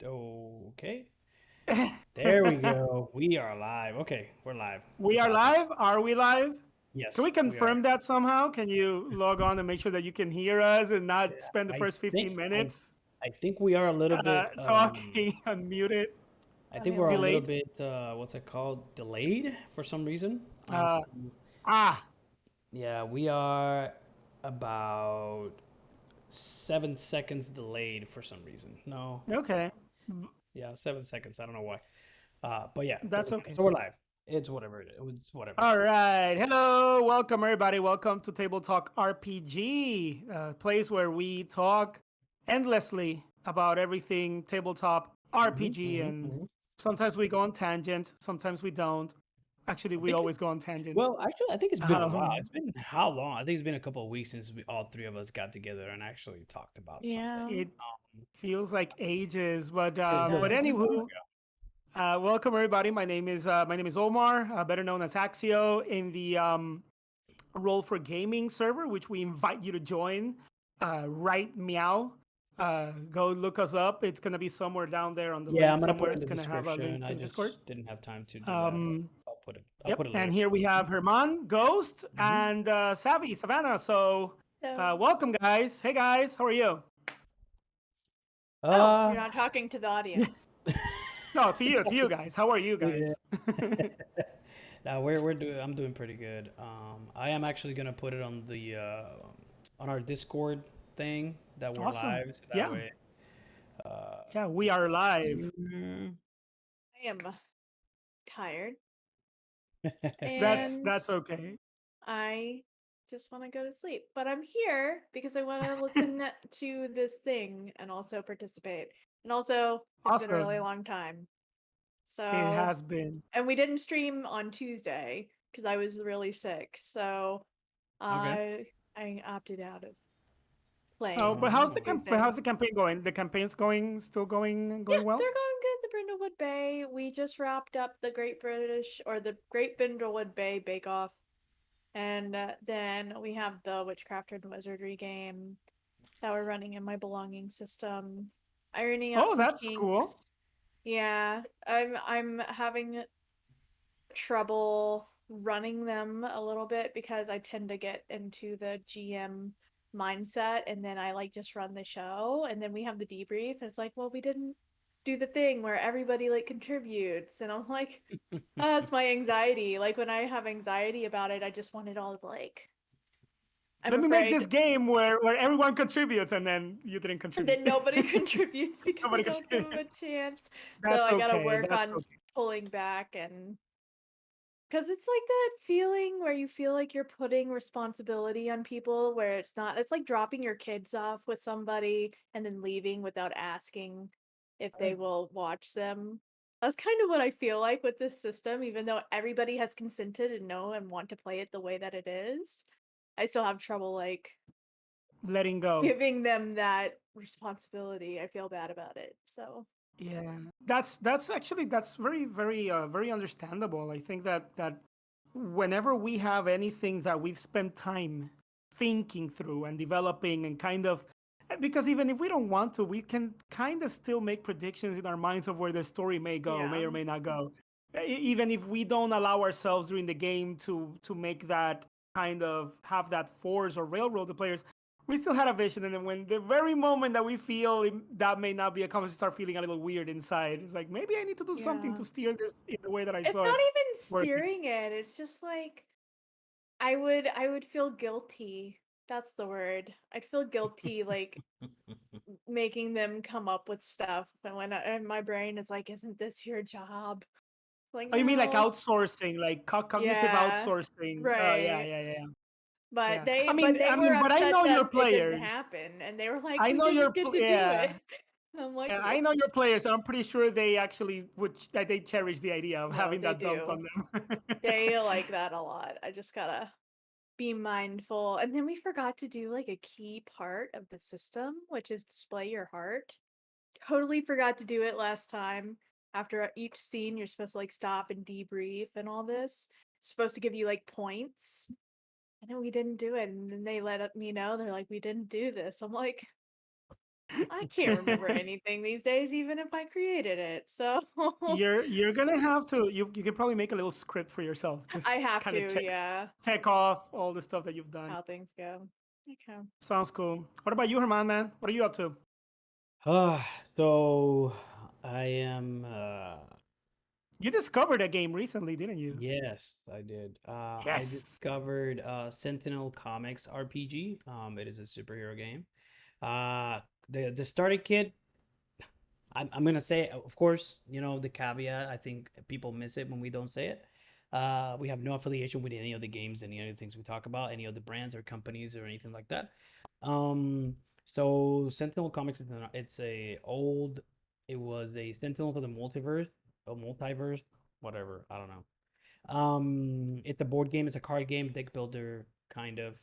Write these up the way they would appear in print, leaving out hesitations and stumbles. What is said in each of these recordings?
Okay. There we go. We are live. Okay, we're live. We That's are awesome. live? Are we live? Can Yes, we we are. confirm that somehow? Can you log on and make sure that you can hear us and Yeah, not spend the I first think 15 I minutes I think we are a little bit talking unmuted, I Let think me we're a look. little delayed? bit what's it called? Delayed for some reason. Uh, ah, Yeah, we are about 7 seconds delayed for some reason. No. okay. Yeah, 7 seconds. I don't know why. But yeah, That's okay. so we're live. It's whatever it's whatever. All right. Hello. Welcome, everybody. Welcome to Table Talk RPG, a place where we talk endlessly about everything tabletop RPG. And Hmm. sometimes we go on tangent, sometimes we don't. Actually, I we think always go on tangents. Well, actually, I think it's been a while. Um, It's been how long? I think it's been a couple of weeks since we all three of us got together and actually talked about something. Yeah, it feels like ages, It but does. It's been a while anywho, ago. welcome everybody. My name is Omar, better known as Axio, in the Roll for Gaming server, which we invite you to join. Right, meow. Go look us up. It's gonna be somewhere down there on the Yeah, link. I'm gonna put Somewhere it in it's the gonna have a description. link I to Discord. just didn't have time to do that, but Um, I'll put it. I'll yep. put it And later. here we have Herman, Ghost, Hmm. and Savannah. So, so welcome, guys. Hey, guys. How are you? oh, you're Uh, not talking to the audience. No, it's to you okay. guys. How are you Yeah. guys? Now we're doing. I'm doing pretty good. I am actually gonna put it on our Discord thing that we're Awesome. live, so that Yeah. way. Uh, Yeah, we are live. mhm. I am tired That's and that's okay. I just want to go to sleep. But I'm here because I want to listen to this thing and also participate. And also, it's been a really Awesome. long time. It So, has been. and we didn't stream on Tuesday because I was really sick. So, Okay. I opted out of Oh, playing but on Oh. how's Tuesday. the campaign going? The campaign's Yeah, going they're well? going good. The Brindlewood Bay. We just wrapped up the Great Brindlewood Bay Bake Off, and then we have the Witchcraft and Wizardry game that we're running in my belonging system. Ironing out Oh, some that's cool. kinks. Yeah, I'm having trouble running them a little bit because I tend to get into the GM mindset and then I like just run the show and then we have the debrief and it's like, well, we didn't do the thing where everybody like contributes and I'm like, oh, it's my anxiety. Like when I have anxiety about it, I just want it all like I'm Let me make afraid this game where everyone contributes and then you didn't and contribute. then nobody contributes because I Nobody don't give them contributes. a chance. So That's I gotta okay. work That's on okay. pulling back and because it's like that feeling where you feel like you're putting responsibility on people where it's not, it's like dropping your kids off with somebody and then leaving without asking if they will watch them. That's kind of what I feel like with this system, even though everybody has consented and know and want to play it the way that it is. I still have trouble like Letting go. giving them that responsibility. I feel bad about it. So, Yeah, that's actually that's very understandable. I think that whenever we have anything that we've spent time thinking through and developing and kind of because even if we don't want to, we can kind of still make predictions in our minds of where the story may go, yeah. may or may not go. Even if we don't allow ourselves during the game to make that kind of have that force or railroad the players, we still had a vision, and then when the very moment that we feel that may not be accomplished, start feeling a little weird inside. It's like maybe I need to do something Yeah. to steer this in the way that I It's saw not it even working. steering it. It's just like I would feel guilty. That's the word. I'd feel guilty like making them come up with stuff and and my brain is like, isn't this your job? It's like, Oh, you mean like no. outsourcing, like cognitive Yeah. outsourcing? Oh, yeah, Right. yeah, yeah, yeah. But Yeah. they but they I were mean, but I upset know your that it didn't players. happen and they were like, I we know didn't get to do yeah. it. I'm like, Yeah, I know your whoops. players. I'm pretty sure they actually that they cherish the idea of No, having they that dumped do. on them. They like that a lot. I just gotta be mindful. And then we forgot to do like a key part of the system, which is display your heart. Totally forgot to do it last time. After each scene, you're supposed to like stop and debrief and all this. It's supposed to give you like points. And then we didn't do it. And then they me know. They're like, we didn't do this. I'm like, I can't remember anything these days, even if I created it. So You're gonna have to you can probably make a little script for yourself. I Just have kind of to, yeah. check off all the stuff that you've done. How things go. Okay. Sounds cool. What about you, Herman, man? What are you up to? So I am You discovered a game recently, didn't you? yes, I did. I Yes. discovered Sentinel Comics RPG. It is a superhero game. Uh, the starter kit. I'm gonna say, of course, the caveat. I think people miss it when we don't say it. We have no affiliation with any of the games, any other things we talk about, any of the brands or companies or anything like that. So Sentinel Comics it's a old. It was a Sentinel for the multiverse, a multiverse, whatever. I don't know. It's a board game. It's a card game, deck builder kind of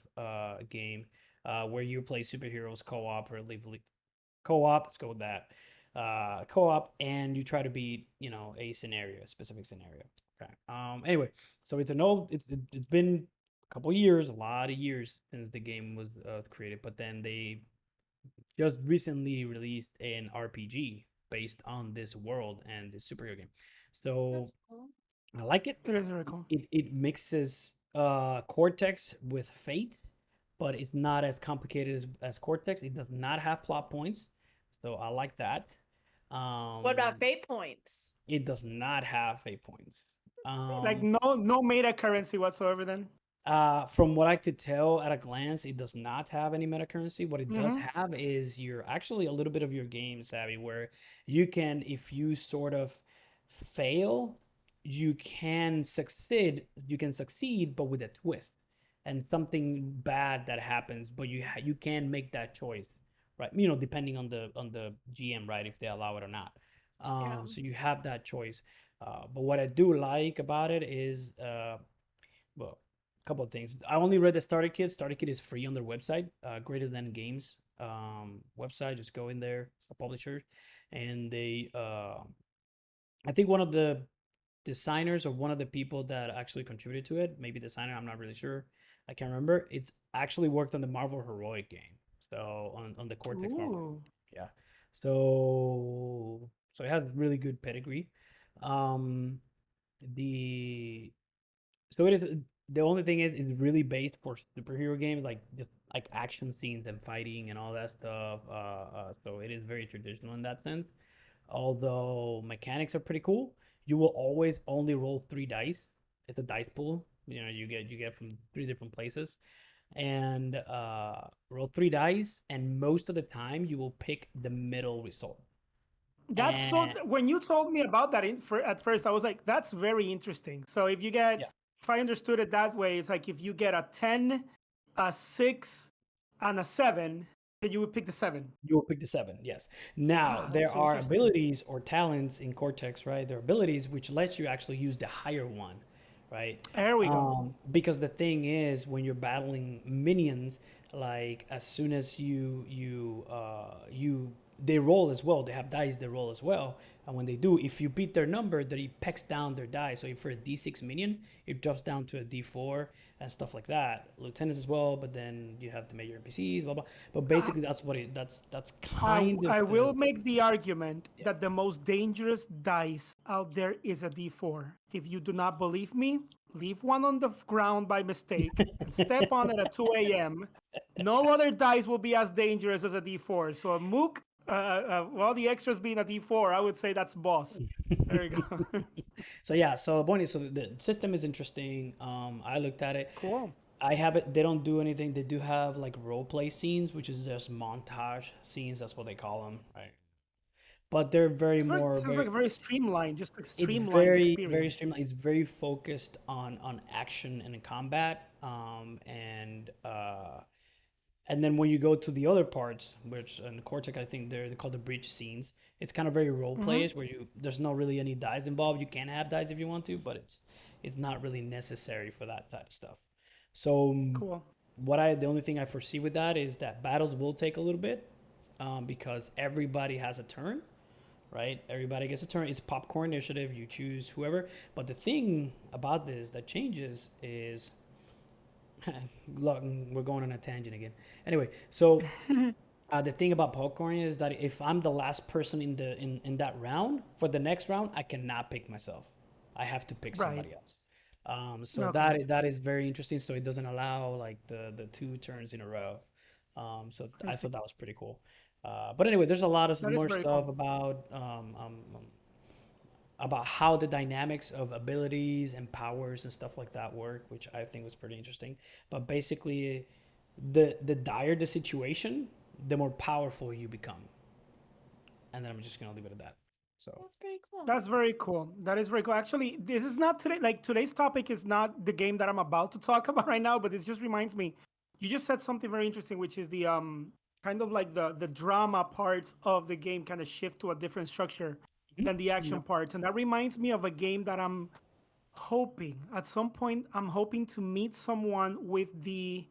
game, where you play superheroes cooperatively. Co-op, let's go with that. Co-op, and you try to beat, a scenario, a specific scenario. Okay. Anyway, so it's been a couple years, a lot of years since the game was created, but then they just recently released an RPG based on this world and this superhero game. So That's cool. I like it. It is very cool. It mixes Cortex with Fate, but it's not as complicated as Cortex. It does not have plot points, so I like that. What about Um, fate points? it does not have Fate points. Like Um, no meta currency whatsoever then. from what I could tell at a glance, it does not have any meta currency. What it does Mm-hmm. have is your actually a little bit of your game savvy, where you can, if you sort of fail, you can succeed, but with a twist and something bad that happens, but you can make that choice, right? Depending on the GM, right, if they allow it or not. Yeah. So you have that choice. But what I do like about it is well, a couple of things. I only read the starter kit. Starter kit is free on their website, Greater Than Games website. Just go in there, a publisher, and I think one of the designers or one of the people that actually contributed to it, maybe designer, I'm not really sure. I can't remember. It's actually worked on the Marvel Heroic game, so on the Cortex Marvel Heroic. Ooh. Yeah. So it has really good pedigree. Um, the so it is. The only thing is, it's really based for superhero games, like just like action scenes and fighting and all that stuff. So it is very traditional in that sense. Although mechanics are pretty cool, you will always only roll 3 dice. It's a dice pool. You get from 3 different places, and roll 3 dice, and most of the time you will pick the middle result. That's so. And When you told me about that at first, I was like, "That's very interesting." So yeah, if I understood it that way, it's like if you get a 10, a 6, and a 7, then you would pick the 7. you will pick the 7, yes. Now, Ah, there that's are interesting. abilities or talents in Cortex, right? There are abilities which lets you actually use the higher one, right? There we go. Because the thing is, when you're battling minions, like as soon as they roll as well. They have dice, they roll as well. And when they do, if you beat their number, then it pecks down their die. So if for a D6 minion, it drops down to a D4 and stuff like that. Lieutenants as well, but then you have the major NPCs, blah blah. But I, basically, that's kind of I the will make the argument yeah. that the most dangerous dice out there is a D4. If you do not believe me, leave one on the ground by mistake and step on it at 2 a.m. No other dice will be as dangerous as a D4. So a Mook, well, the extras being a D4, I would say that's boss. There you go. So yeah, so Bonnie, so the system is interesting. I looked at it. Cool. I have it. They don't do anything. They do have like role play scenes, which is just montage scenes. That's what they call them, right? But they're very It's very, more sounds like very. a very streamlined, just a It's streamlined very experience. streamlined. It's very focused on action and combat. And then when you go to the other parts, which in Cortex I think they're called the bridge scenes. It's kind of very role Hmm. playish where there's not really any dice involved. You can have dice if you want to, but it's not really necessary for that type of stuff. So Cool. the only thing I foresee with that is that battles will take a little bit, because everybody has a turn, right? Everybody gets a turn. It's popcorn initiative. You choose whoever. But the thing about this that changes is, look, we're going on a tangent again. Anyway, so The thing about popcorn is that if I'm the last person in that round, for the next round, I cannot pick myself. I have to pick Right. somebody else. So Okay. that is very interesting. So it doesn't allow like the two turns in a row. So I I see. thought that was pretty cool. But anyway, there's a lot of That is more very stuff cool. about how the dynamics of abilities and powers and stuff like that work, which I think was pretty interesting. But basically, the dire the situation, the more powerful you become. And then I'm just gonna leave it at that. So That's pretty cool. That's very cool. That is very cool. Actually, this is not today. Like today's topic is not the game that I'm about to talk about right now, but this just reminds me. You just said something very interesting, which is the kind of like the drama parts of the game kind of shift to a different structure mhm. than the action Yep. parts, and that reminds me of a game that I'm hoping at some point I'm hoping to meet someone with the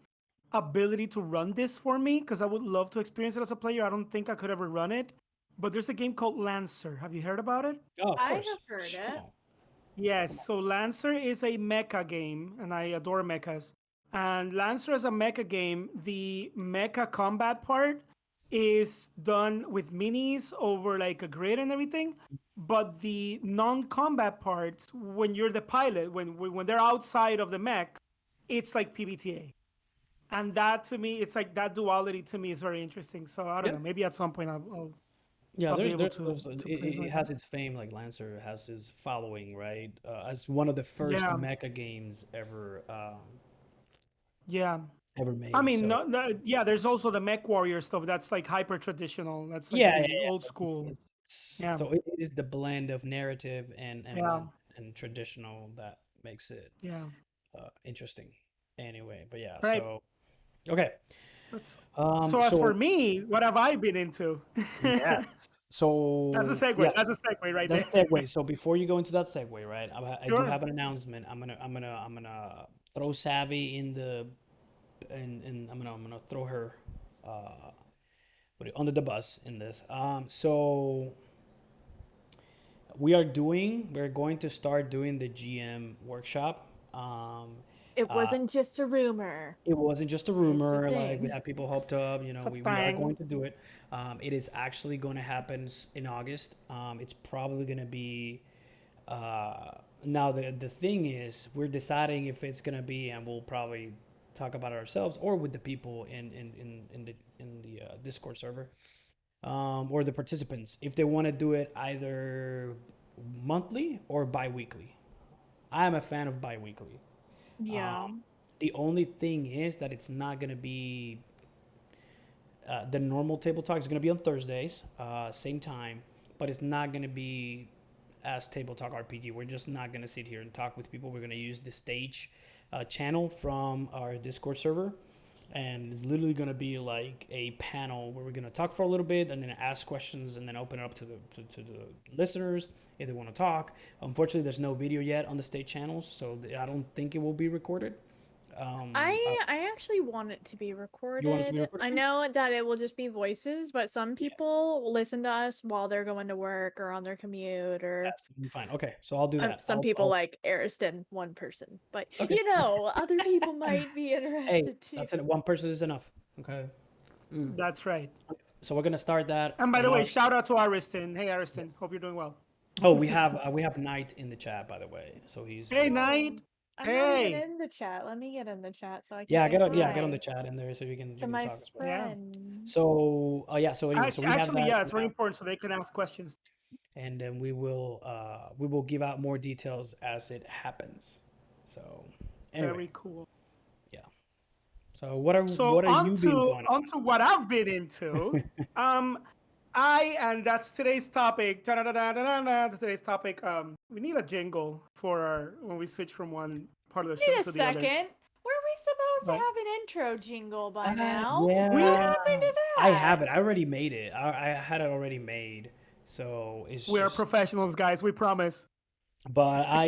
ability to run this for me because I would love to experience it as a player. I don't think I could ever run it. But there's a game called Lancer. Have you heard about it? Oh, of I course. have heard Come it. on. Yes. Come on. So Lancer is a mecha game, and I adore mechas. And Lancer is a mecha game. The mecha combat part is done with minis over like a grid and everything. But the non-combat parts, when you're the pilot, when they're outside of the mech, it's like PBTA. And that to me, it's like that duality to me is very interesting. So I don't Yeah. know. Maybe at some point Yeah, I'll be able there's to play something it like that. has its fame, like Lancer has his following, right? As one of the first Yeah, mecha games ever yeah. ever I made. mean, So yeah. There's also the Mech Warrior stuff. That's like hyper traditional. That's like yeah, yeah, the yeah. old But school. Yeah, so it is the blend of narrative yeah, and traditional that makes it yeah. interesting. Anyway, but yeah, Right. so okay. That's so. As for So me, what have I been into? yes. That's the So segue. yeah, That's a segue right that's there. segue. So before you go into that segue, right? I do Sure. have an announcement. I'm gonna throw Savvy in the and I'm gonna throw her uh under the bus in this. So we're going to start doing the GM workshop. It Uh, wasn't just a rumor. it wasn't just a It's a rumor, like we thing. had people hoped up, It's a we are thing. going to do it. It is actually going to happen in August. It's probably going to be, uh, now the thing is, we're deciding if it's going to be, and we'll probably talk about it ourselves or with the people in the Discord server, or the participants, if they want to do it either monthly or bi-weekly. I'm a fan of bi-weekly. Yeah. Um, the only thing is that it's not going to be the normal table talk is going to be on Thursdays, same time, but it's not going to be as Table Talk RPG. We're just not going to sit here and talk with people. We're going to use the stage channel from our Discord server. And it's literally going to be like a panel where we're going to talk for a little bit and then ask questions and then open it up to the listeners if they want to talk. Unfortunately, there's no video yet on the state channels, so I don't think it will be recorded. I actually want it to be You want it to be recorded. recorded? I know that it will just be voices, but some Yeah, people listen to us while they're going to work or on their commute, or that's fine. Okay, so I'll do that. some people I'll like Ariston, one person. But okay. other people might be Hey, interested too. that's it. One person is enough. Okay. Mm. That's right. So we're gonna start that, And by and the way, I'll. shout out to Ariston. Hey, Yes. Ariston. Hope you're doing well. Oh, we have Knight in the chat, by the way. So Hey, Oh, Knight. I'm not even Hey. in the chat. Let me get in the chat so I can yeah, say get on the hi chat in there so to you can my talk as well. Yeah. friends. So yeah, so anyway, so we have Actually, that yeah, it's very now, important so they can ask questions. and then we will give out more details as it happens. So anyway, Very cool. yeah. So So what are you been going on to what I've been into. on? Um, and that's today's topic. Ta-da-da-da-da-da, today's topic. We need a jingle for our when we switch from one part of the show Wait a to the other. second. Were we supposed to Right. have an intro jingle by now? What We Yeah, happened to I that? have it. I already made it. I had it already made. So it's we are just, professionals, guys. We promise. but I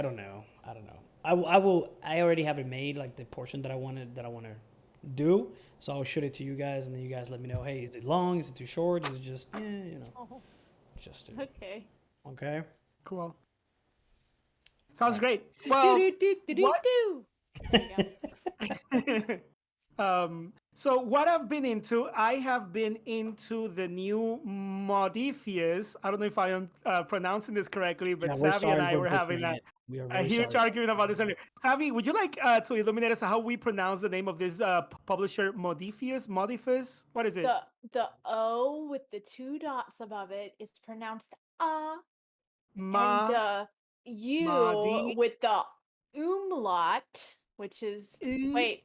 don't know. I don't know. I already have it made, like the portion that I want to do. So I'll shoot it to you guys, and then you guys let me know. Hey, is it long? Is it too short? Is it just, Oh, just to, okay. okay. Cool. All Sounds right. great. Do Well, do do do do what? do. There we go. um, So what I've been into, I have been into the new Modiphius. I don't know if I am pronouncing this correctly, but Yeah, we're Savvy and sorry I for were having butchering it. We are a very huge sorry. argument about this earlier. Savvy, would you like to illuminate us how we pronounce the name of this publisher, Modiphius? Modiphius? What is it? The O with the two dots above it is pronounced and Ma, the U Madi, with the umlaut, which is wait,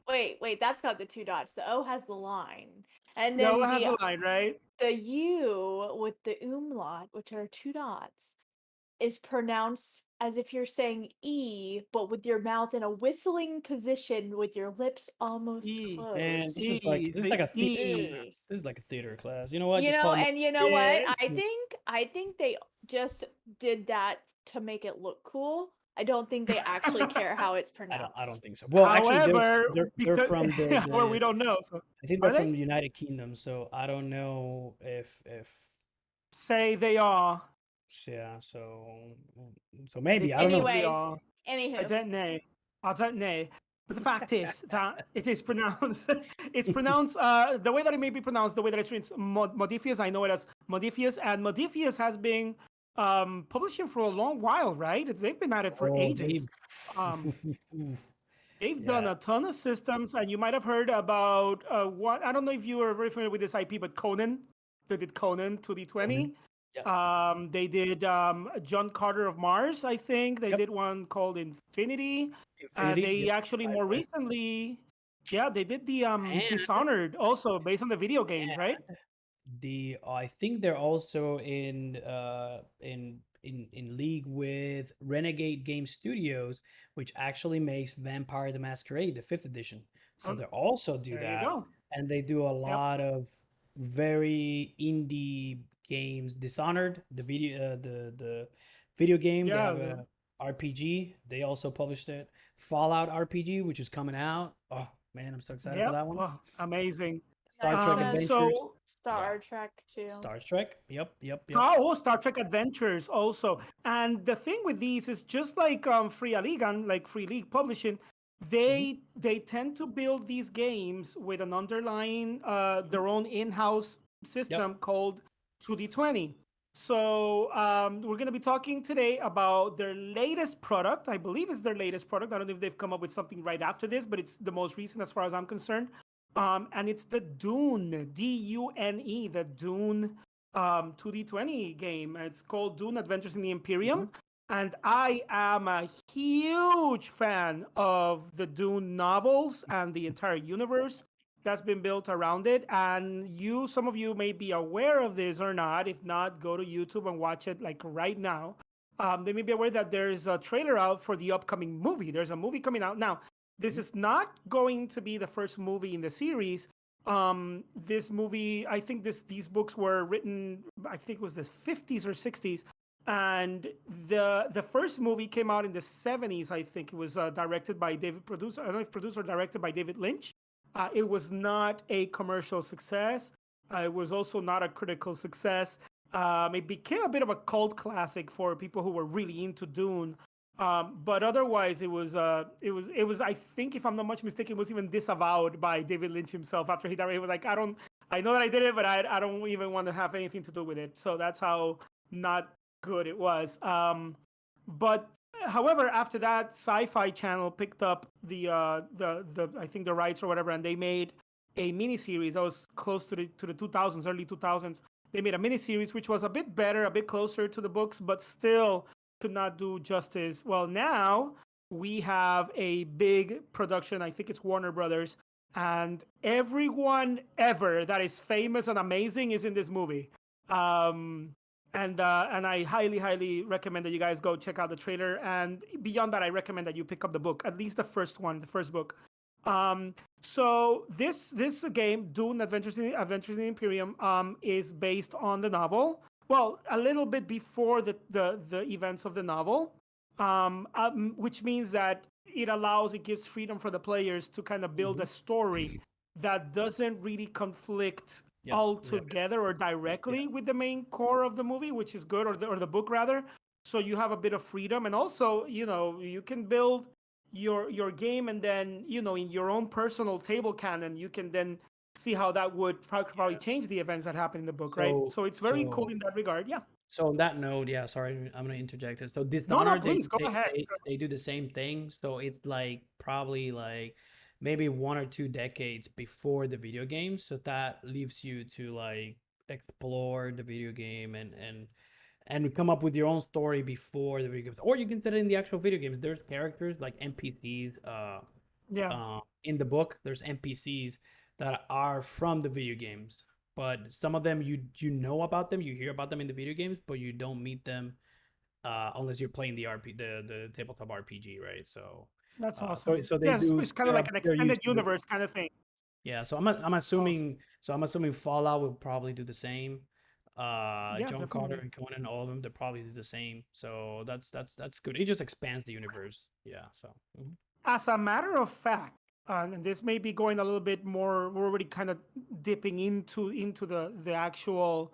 that's got the two dots. The O has the line. And no, then it has the line, right? the U with the umlaut, which are two dots, is pronounced as if you're saying E, but with your mouth in a whistling position with your lips almost E, Man, closed. E, this is say like a theater E. class. This is like a theater class. You know what? You Just know, call me. and you know what? Yes. I think they just did that to make it look cool. I don't think they actually care how it's I don't pronounced. think so. Well, actually, However, they're because from however, we don't know. So, I think they're are from they? the United Kingdom, so I don't know if Say they are. yeah. So They maybe I don't know. possibly Anyways, are. I anywho, don't know. I don't know. But the fact is that it is pronounced. It's pronounced the way that it may be pronounced, the way that it's written. Modiphius. I know it as Modiphius, and Modiphius has been publishing for a long while, right? They've been at it for Oh, they. ages. Um, they've done Yeah. a ton of systems, and you might have heard about what I don't know if you are very familiar with this IP, but Conan. They did Conan Conan. 2d20. Yeah. They did John Carter of Mars, I think. They Yep. did one called Infinity. Infinity. They Yep. actually more Sci-fi. recently, yeah, they did the And Dishonored also based on the video games, right? I think they're also in league with Renegade Game Studios, which actually makes Vampire the Masquerade the fifth edition. So Um, they also do there you that, go. and they do a Yep. lot of very indie games. Dishonored, the video game, they Yeah. have a RPG. They also published it. Fallout RPG, which is coming out. Oh man, I'm so excited for Yep. that one. Well, amazing. Star Trek Adventures. So Yeah. Star Trek too. Star Trek. Yep, yep, yep. Star Trek Adventures also. And the thing with these is just like Free League, like Free League Publishing, Mhm, they tend to build these games with an underlying mhm. their own in-house Yep. system called 2d20. So we're going to be talking today about their latest product. I believe it's their latest product. I don't know if they've come up with something right after this, but it's the most recent as far as I'm concerned. And it's the Dune, Dune, the Dune 2d20 game. It's called Dune Adventures in the Mhm. Imperium. And I am a huge fan of the Dune novels and the entire universe that's been built around it. And some of you may be aware of this or not. If not, go to YouTube and watch it like right now. They may be aware that there's a trailer out for the upcoming movie. There's a movie coming out now. This Mhm. is not going to be the first movie in the series. This movie, I think these books were written, I think it was the 50s or 60s, and the first movie came out in the 70s. I think it was directed by David producer. I don't know if produced or directed by David Lynch. It was not a commercial success. It was also not a critical success. It became a bit of a cult classic for people who were really into Dune. But otherwise, it was. I think, if I'm not much mistaken, it was even disavowed by David Lynch himself after he died. He was like, I know that I did it, but I don't even want to have anything to do with it. So that's how not good it was. But however, after that, Sci-Fi Channel picked up the I think the rights or whatever, and they made a miniseries that was close to the 2000s, early 2000s. They made a miniseries which was a bit better, a bit closer to the books, but still could not do justice. Well, now we have a big production. I think it's Warner Brothers, and everyone ever that is famous and amazing is in this movie. Um, and I highly recommend that you guys go check out the trailer. And beyond that, I recommend that you pick up the book, at least the first one, the first book. So this game, Dune Adventures in the Imperium, is based on the novel. Well, a little bit before the events of the novel, which means that it gives freedom for the players to kind of build Mhm. a story that doesn't really conflict Yep. Yep. altogether or Yeah. directly with the main core of the movie, which is good, or the book rather. So you have a bit of freedom, and also you can build your game, and then in your own personal table canon you can then see how that would probably change the events that happen in the book, right? So So it's very cool so in that regard. Yeah. so on that note, yeah, sorry, I'm gonna interject it. So No, no, Dishonored, please go ahead. they do the same thing. So it's like probably like maybe 1 or 2 decades before the video game. So that leaves you to like explore the video game and come up with your own story before the video games. Or you can set it in the actual video games. There's characters like NPCs Yeah, in the book. There's NPCs that are from the video games, but some of them you know about them, you hear about them in the video games, but you don't meet them unless you're playing the the tabletop RPG, right? So that's so awesome. so they Yes, do it's kind of like an they're extended used to it. universe kind of thing. Yeah, so Awesome. I'm assuming Fallout will probably do the same. Yeah, John Carter definitely. and Conan, all of them, they probably do the same. So that's good. It just expands the universe. Yeah. So. Mhm. As a matter of fact, and this may be going a little bit more, we're already kind of dipping into the actual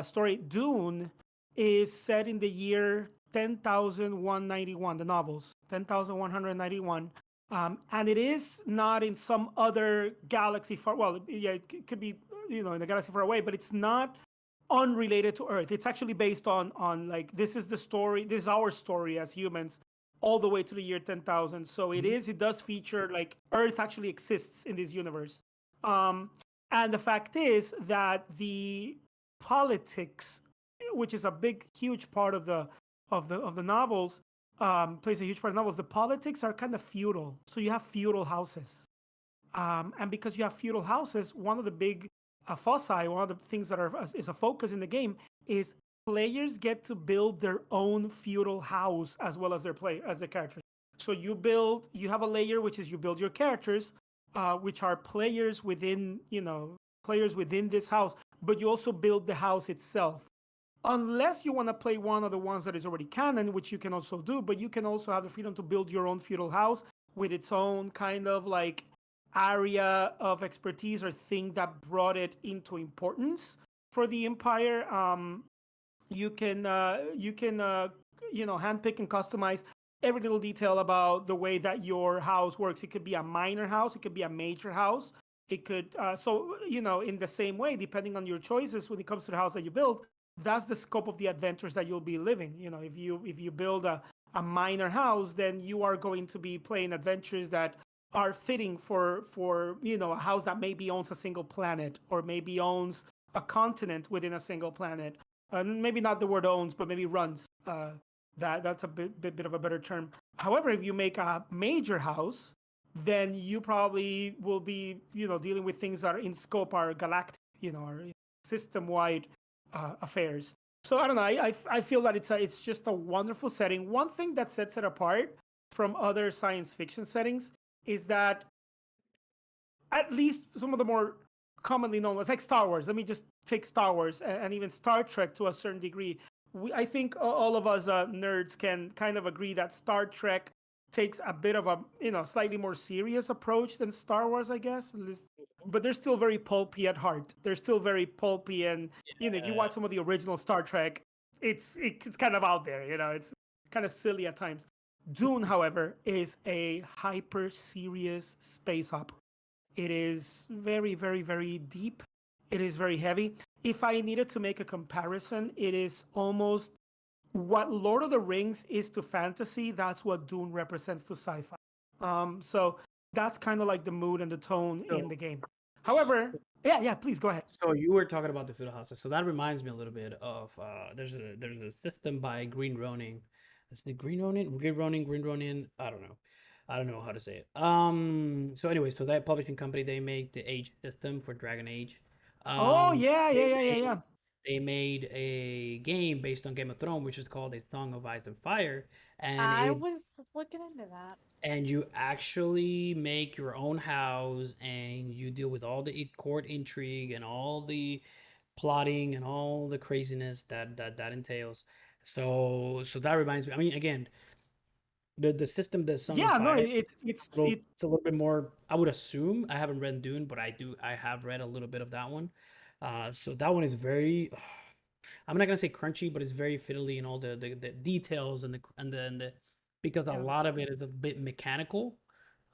story. Dune is set in the year 10,191, the novels, 10,191. And it is not in some other galaxy far, well, yeah, it could be, in a galaxy far away, but it's not unrelated to Earth. It's actually based on like, this is the story, this is our story as humans all the way to the year 10,000. So Mhm. it does feature like Earth actually exists in this universe. Um, and the fact is that the politics, which is a big, huge part of the novels, plays a huge part of the novels. The politics are kind of feudal. So you have feudal houses. And because you have feudal houses, one of the big foci, one of the things that is a focus in the game is players get to build their own feudal house as well as their characters. So you have a layer which is you build your characters, which are players within this house, but you also build the house itself. Unless you want to play one of the ones that is already canon, which you can also do, but you can also have the freedom to build your own feudal house with its own kind of like area of expertise or thing that brought it into importance for the empire. You can handpick and customize every little detail about the way that your house works. It could be a minor house, it could be a major house. It could in the same way, depending on your choices when it comes to the house that you build, that's the scope of the adventures that you'll be living. If you build a minor house, then you are going to be playing adventures that are fitting for a house that maybe owns a single planet or maybe owns a continent within a single planet. Maybe not the word owns, but maybe runs. That's a bit of a better term. However, if you make a major house, then you probably will be dealing with things that are in scope are galactic, are system wide affairs. So I don't know. I feel that it's just a wonderful setting. One thing that sets it apart from other science fiction settings is that at least some of the more commonly known, it's like Star Wars. Let me just take Star Wars and even Star Trek to a certain degree. I think all of us nerds can kind of agree that Star Trek takes a bit of a slightly more serious approach than Star Wars, I guess. But they're still very pulpy at heart. They're still very pulpy, and if you Yeah. watch some of the original Star Trek, it's kind of out there. It's kind of silly at times. Dune, however, is a hyper serious space opera. It is very, very, very deep. It is very heavy. If I needed to make a comparison, it is almost what Lord of the Rings is to fantasy. That's what Dune represents to sci-fi. So that's kind of like the mood and the tone in So the game. However, yeah, please go ahead. so you were talking about the feudal houses. So that reminds me a little bit of there's a system by Green Ronin. Is it Green Ronin? Green Ronin. I don't know how to say it. So anyway, so that publishing company, they make the Age system for Dragon Age. Oh Um, yeah, yeah, they yeah, yeah, made yeah. they made a game based on Game of Thrones, which is called A Song of Ice and Fire, and I it was looking into that. and you actually make your own house and you deal with all the court intrigue and all the plotting and all the craziness that entails. So that reminds me. I mean, again, the system, the Song of Yeah, no, Fire, it's it's a little bit more. I would assume I haven't read Dune, but I have read a little bit of that one. So that one is very. I'm not gonna say crunchy, but it's very fiddly in all the details and the because a yeah, lot of it is a bit mechanical,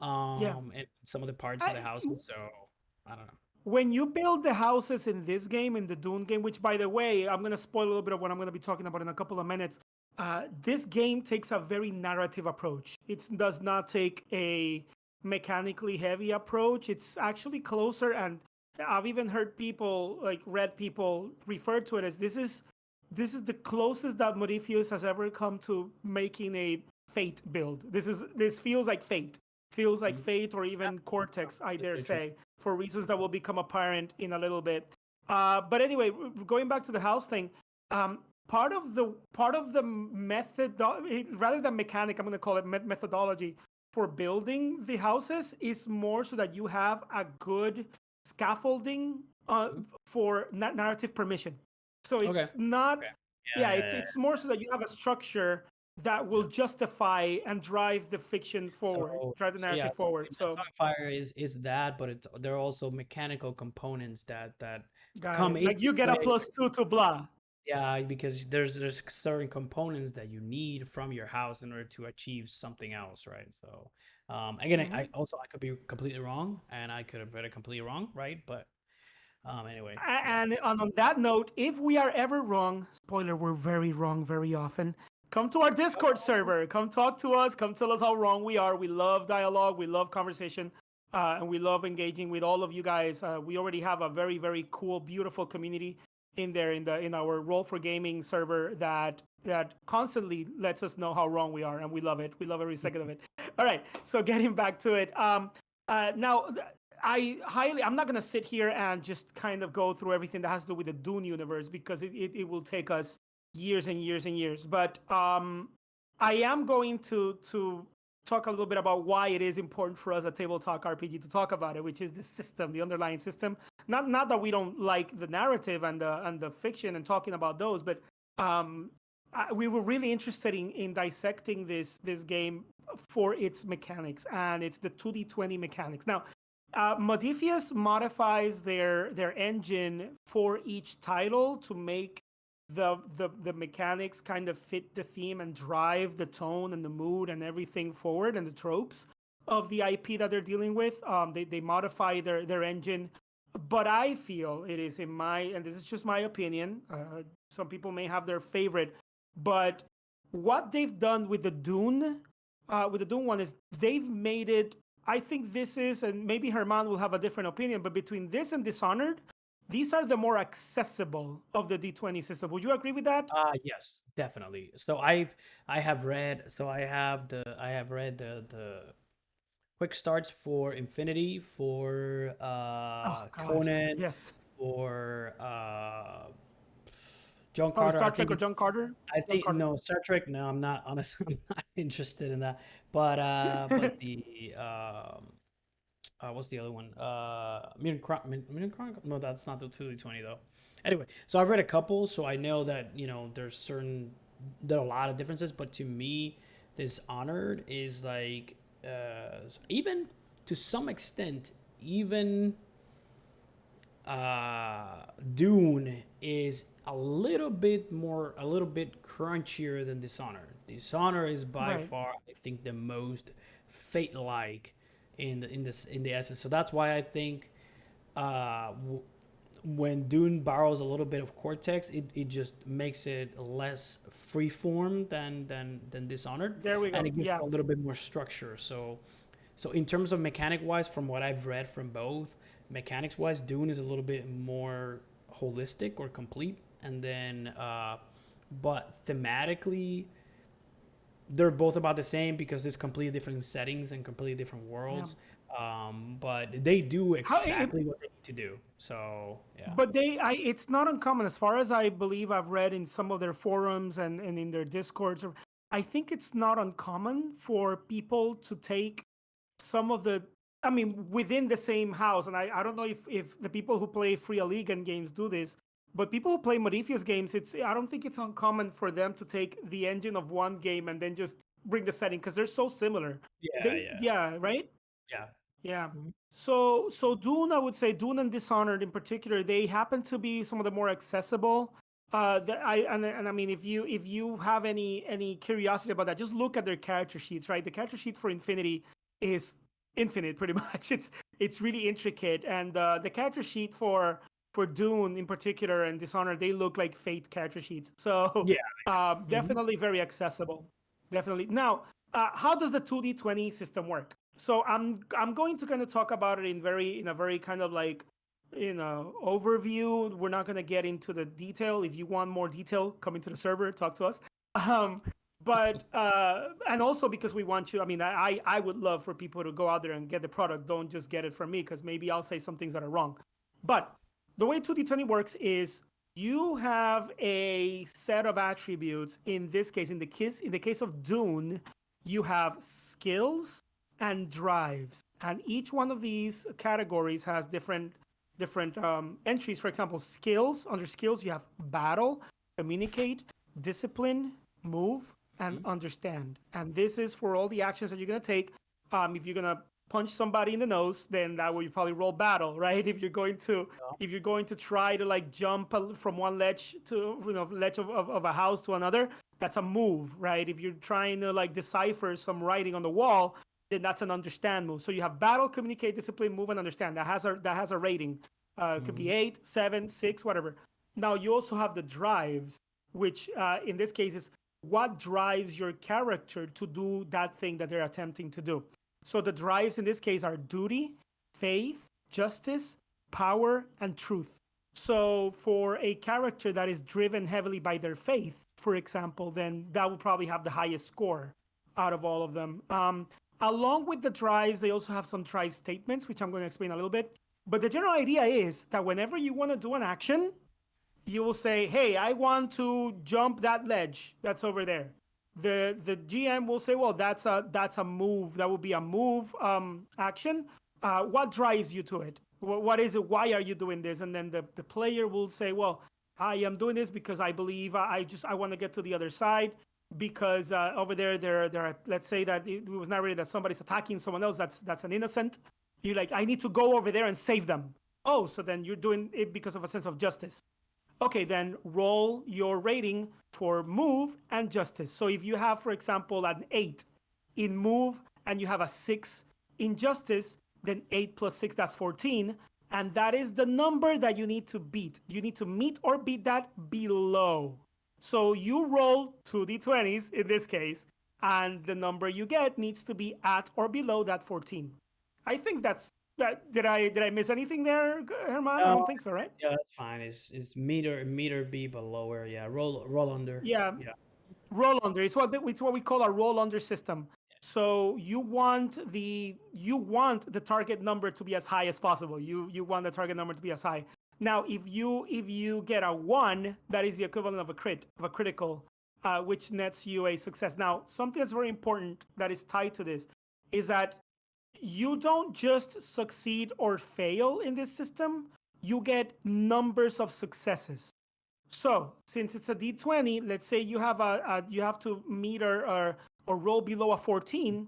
yeah. and some of the parts of I, the houses. So I don't know. when you build the houses in this game, in the Dune game, which by the way, I'm gonna spoil a little bit of what I'm gonna be talking about in a couple of minutes. This game takes a very narrative approach. It does not take a mechanically heavy approach. It's actually closer, and I've even heard people, like read people, refer to it as this is the closest that Modiphius has ever come to making a Fate build. This feels like Fate. Feels like Mhm. Fate or even Cortex, I That's dare interesting. say, for reasons that will become apparent in a little bit. But anyway, going back to the house thing, part of the method, rather than mechanic, I'm going to call it methodology for building the houses is more so that you have a good scaffolding Mhm. for narrative permission. So Okay. it's not, Okay. Yeah, yeah, yeah, it's yeah. it's more so that you have a structure that will Yeah. justify and drive the fiction forward, So, drive the so yeah, narrative so forward. Death So on Fire is that, but there are also mechanical components that got come it. Like into you get a play. +2 to blah. Yeah, because there's certain components that you need from your house in order to achieve something else, right? So, again, I Mhm. also I could be completely wrong, and I could have read it completely wrong, right? But anyway, yeah. And on that note, if we are ever wrong, spoiler, we're very wrong very often. Come to our Discord server. Come talk to us. Come tell us how wrong we are. We love dialogue. We love conversation. And we love engaging with all of you guys. We already have a very, very cool, beautiful community in there in our Roll for Gaming server that constantly lets us know how wrong we are, and we love it. We love every second of it. All right, so getting back to it. Now, I'm not gonna sit here and just kind of go through everything that has to do with the Dune universe because it will take us years and years and years. But I am going to talk a little bit about why it is important for us at Table Talk RPG to talk about it, which is the system, the underlying system. Not that we don't like the narrative and the fiction and talking about those, but we were really interested in dissecting this game for its mechanics, and it's the 2d20 mechanics. Now, Modiphius modifies their engine for each title to make the mechanics kind of fit the theme and drive the tone and the mood and everything forward and the tropes of the IP that they're dealing with. They modify their engine, but I feel it is in my, and this is just my opinion. Some people may have their favorite, but what they've done with the Dune one is they've made it. I think this is, and maybe Herman will have a different opinion, but between this and Dishonored, these are the more accessible of the D20 system. Would you agree with that? Yes, definitely. So I have read the quick starts for Infinity, for Oh God, Conan, yes. for John Probably Carter. Star Trek or John Carter. I John think Carter. no Star Trek. No, I'm not honestly. I'm not interested in that. But the what's the other one? Mutant Chronicle. No, that's not the 2d20 though. Anyway, so I've read a couple, so I know that there are a lot of differences. But to me, Dishonored is like even to some extent, even Dune is a little bit crunchier than Dishonored. Dishonored is by Right. far, I think, the most Fate-like in the essence. So that's why I think when Dune borrows a little bit of Cortex, it just makes it less freeform than Dishonored, There we and go. it gives it Yeah. a little bit more structure. So in terms of mechanic wise, from what I've read from both, mechanics wise, Dune is a little bit more holistic or complete, and then but thematically, they're both about the same because it's completely different settings and completely different Yeah. worlds. But they do How it, exactly what they need to do. So yeah. but it's not uncommon as far as I believe I've read in some of their forums and in their discords. I think it's not uncommon for people to take some of the, I mean, within the same house, and I don't know if the people who play Free Allegan games do this, but people who play Modiphius games, I don't think it's uncommon for them to take the engine of one game and then just bring the setting because they're so similar. Yeah, yeah, Yeah, right? yeah. Yeah. Mhm. So Dune, I would say Dune and Dishonored in particular, they happen to be some of the more accessible. And I mean, if you have any curiosity about that, just look at their character sheets, right? The character sheet for Infinity is infinite, pretty much. it's really intricate, and the character sheet for Dune in particular and Dishonored, they look like Fate character sheets. So Yeah. Hmm. definitely very accessible. Definitely. Now, how does the 2d20 system work? So I'm going to kind of talk about it in a very kind of like overview. We're not going to get into the detail. If you want more detail, come into the server, talk to us. Um, but and also because we want you. I mean, I would love for people to go out there and get the product. Don't just get it from me because maybe I'll say some things that are wrong. But the way 2d20 works is you have a set of attributes. In this case, in the case of Dune, you have skills and drives, and each one of these categories has different entries. For example, skills. Under skills, you have battle, communicate, discipline, move, and understand. And this is for all the actions that you're gonna take. If you're gonna punch somebody in the nose, then that will you probably roll battle, right? If you're going to try to like jump from one ledge to ledge of a house to another, that's a move, right? If you're trying to like decipher some writing on the wall, then that's an understand move. So you have battle, communicate, discipline, move, and understand. That has a rating. It could be 8, 7, 6, whatever. Now you also have the drives, which in this case is what drives your character to do that thing that they're attempting to do. So the drives in this case are duty, faith, justice, power, and truth. So for a character that is driven heavily by their faith, for example, then that will probably have the highest score out of all of them. Along with the drives, they also have some drive statements, which I'm going to explain a little bit. But the general idea is that whenever you want to do an action, you will say, hey, I want to jump that ledge that's over there. The GM will say, well, that's a move. That would be a move action. What drives you to it? What is it? Why are you doing this? And then the player will say, well, I am doing this because I believe I want to get to the other side because over there are, let's say that it was narrated that somebody's attacking someone else that's an innocent. You're like, I need to go over there and save them. Oh, so then you're doing it because of a sense of justice. Okay, then roll your rating for move and justice. So if you have, for example, an 8 in move and you have a 6 in justice, then 8 plus 6, that's 14. And that is the number that you need to beat. You need to meet or beat that below. So you roll 2d20s in this case, and the number you get needs to be at or below that 14. I think that's that. Did I miss anything there, Herman? I No, don't think so, right? yeah, that's fine. It's meter B but lower. Yeah, roll under. Yeah, Yeah. roll under. It's what we call a roll under system. So you want the target number to be as high as possible. You want the target number to be as high. Now, if you get a 1, that is the equivalent of a critical, which nets you a success. Now, something that's very important that is tied to this is that you don't just succeed or fail in this system. You get numbers of successes. So since it's a D20, let's say you have you have to meet or roll below a 14,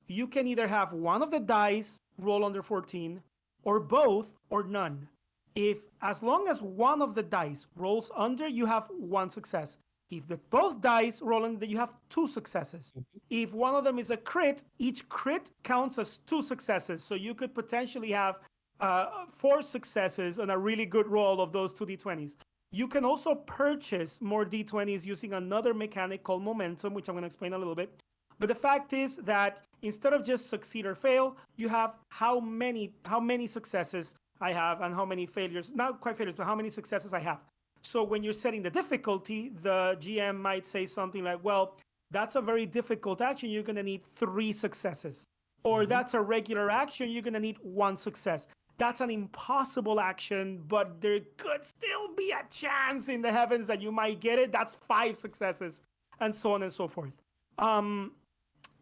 you can either have one of the dice roll under 14, or both, or none. As long as one of the dice rolls under, you have one success. If both dice roll under, you have 2 successes. If one of them is a crit, each crit counts as 2 successes. So you could potentially have 4 successes on a really good roll of those 2 d20s. You can also purchase more d20s using another mechanic called momentum, which I'm going to explain a little bit. But the fact is that instead of just succeed or fail, you have how many successes I have and how many failures, not quite failures, but how many successes I have. So when you're setting the difficulty, the GM might say something like, well, that's a very difficult action. You're going to need 3 successes. Or that's a regular action. You're going to need 1 success. That's an impossible action, but there could still be a chance in the heavens that you might get it. That's 5 successes, and so on and so forth.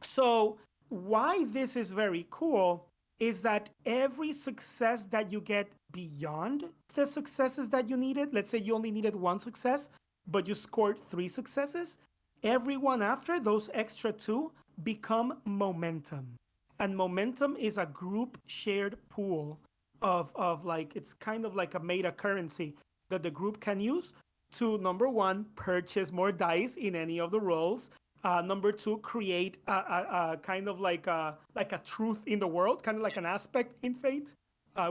So why this is very cool is that every success that you get beyond the successes that you needed, let's say you only needed 1 success, but you scored 3 successes, every one after those extra 2 become momentum. And momentum is a group shared pool of like, it's kind of like a meta currency that the group can use to, number 1, purchase more dice in any of the rolls, Number two, create a kind of like a truth in the world, kind of like an aspect in fate,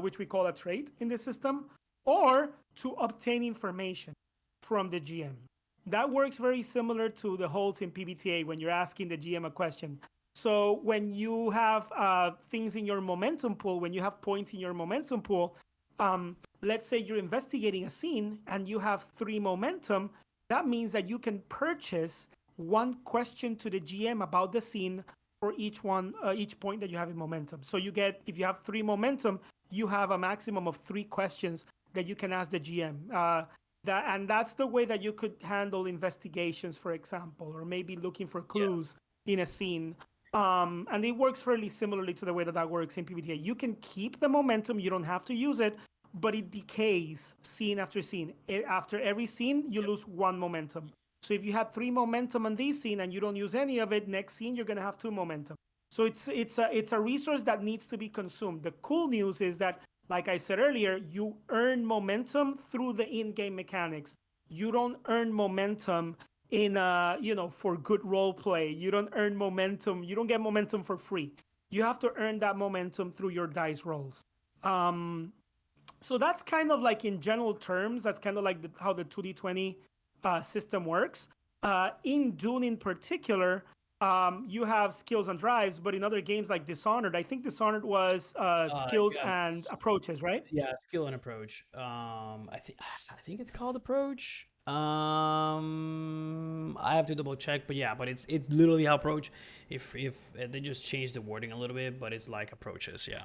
which we call a trait in the system, or to obtain information from the GM. That works very similar to the holds in PBTA when you're asking the GM a question. So when you have things in your momentum pool, when you have points in your momentum pool, let's say you're investigating a scene and you have 3 momentum, that means that you can purchase one question to the GM about the scene for each point that you have in momentum. So you get, if you have 3 momentum, you have a maximum of 3 questions that you can ask the GM. And that's the way that you could handle investigations, for example, or maybe looking for Yeah. clues in a scene. And it works fairly similarly to the way that that works in PBTA. You can keep the momentum, you don't have to use it, but it decays scene after scene. After every scene, you lose 1 momentum. So if you had 3 momentum on this scene and you don't use any of it, next scene you're gonna have 2 momentum. So it's a resource that needs to be consumed. The cool news is that, like I said earlier, you earn momentum through the in-game mechanics. You don't earn momentum for good role play. You don't earn momentum. You don't get momentum for free. You have to earn that momentum through your dice rolls. Um, so that's kind of like, in general terms, that's kind of like how the 2d20 system works. In Dune in particular, you have skills and drives, but in other games like Dishonored, I think Dishonored was skills You have and approaches, right? yeah, skill and approach. I think it's called approach. I have to double check, but yeah, but it's literally how approach. If they just changed the wording a little bit, but it's like approaches. Yeah.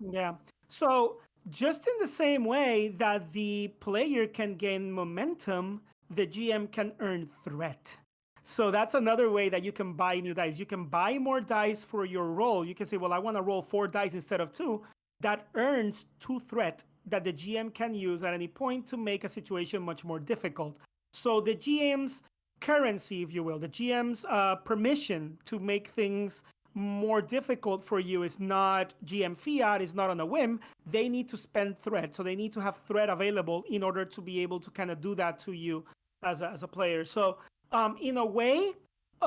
Yeah. So, just in the same way that the player can gain momentum, the GM can earn threat. So that's another way that you can buy new dice. You can buy more dice for your roll. You can say, well, I want to roll 4 dice instead of 2. That earns 2 threat that the GM can use at any point to make a situation much more difficult. So the GM's currency, if you will, the GM's permission to make things more difficult for you is not GM fiat, is not on a whim. They need to spend threat. So they need to have threat available in order to be able to kind of do that to you as a player. So in a way,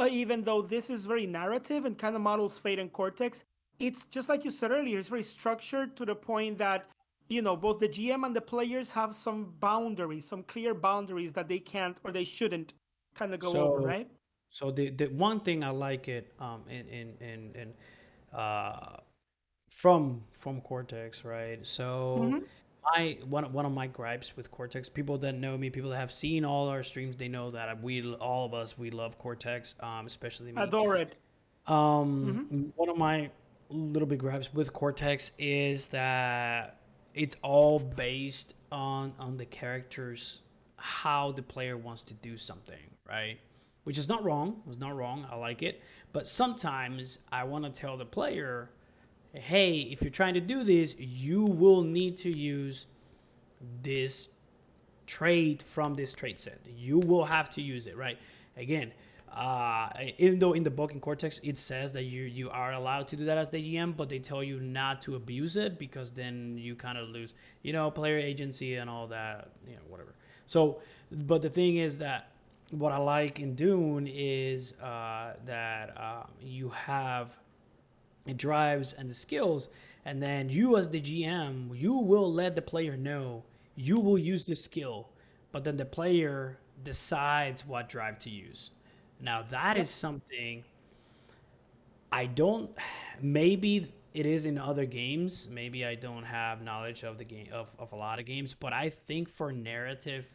even though this is very narrative and kind of models Fate and Cortex, it's just like you said earlier, it's very structured to the point that, both the GM and the players have some boundaries, some clear boundaries that they can't or they shouldn't kind of go over, So right? so the one thing I like it in uh from Cortex, right? So Mm-hmm. my one of my gripes with Cortex, people that know me, people that have seen all our streams, they know that we all of us we love Cortex, especially me. Adore it. Mm-hmm. One of my little bit gripes with Cortex is that it's all based on the characters, how the player wants to do something, right? Which is not wrong. It's not wrong. I like it. But sometimes I want to tell the player, hey, if you're trying to do this, you will need to use this trait from this trait set. You will have to use it, right? Again, even though in the book in Cortex it says that you are allowed to do that as the GM, but they tell you not to abuse it because then you kind of lose, player agency and all that, whatever. So, but the thing is that what I like in Dune is that you have it drives and the skills, and then you as the GM, you will let the player know you will use this skill, but then the player decides what drive to use. Now that Yep. is something I don't, maybe it is in other games, maybe I don't have knowledge of the game of a lot of games, but I think for narrative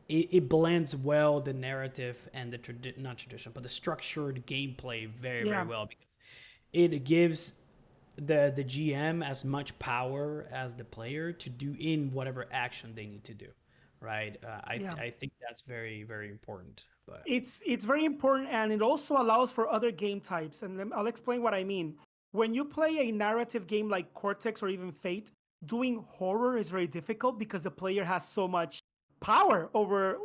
it blends well the narrative and the not tradition but the structured gameplay very very Yeah. well because it gives the GM as much power as the player to do in whatever action they need to do, right? Yeah. I think that's very very important. But It's very important, and it also allows for other game types, and I'll explain what I mean. When you play a narrative game like Cortex or even Fate, doing horror is very difficult because the player has so much power over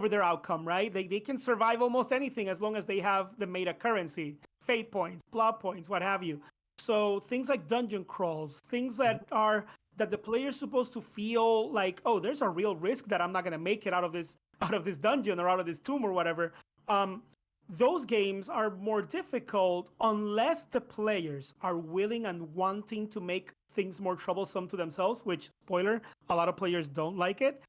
their outcome, right? They can survive almost anything as long as they have the meta currency, fate points, plot points, what have you. So things like dungeon crawls, things that the player's supposed to feel like, oh, there's a real risk that I'm not gonna make it out of this dungeon or out of this tomb or whatever. Um, those games are more difficult unless the players are willing and wanting to make things more troublesome to themselves, which, spoiler, a lot of players don't like it,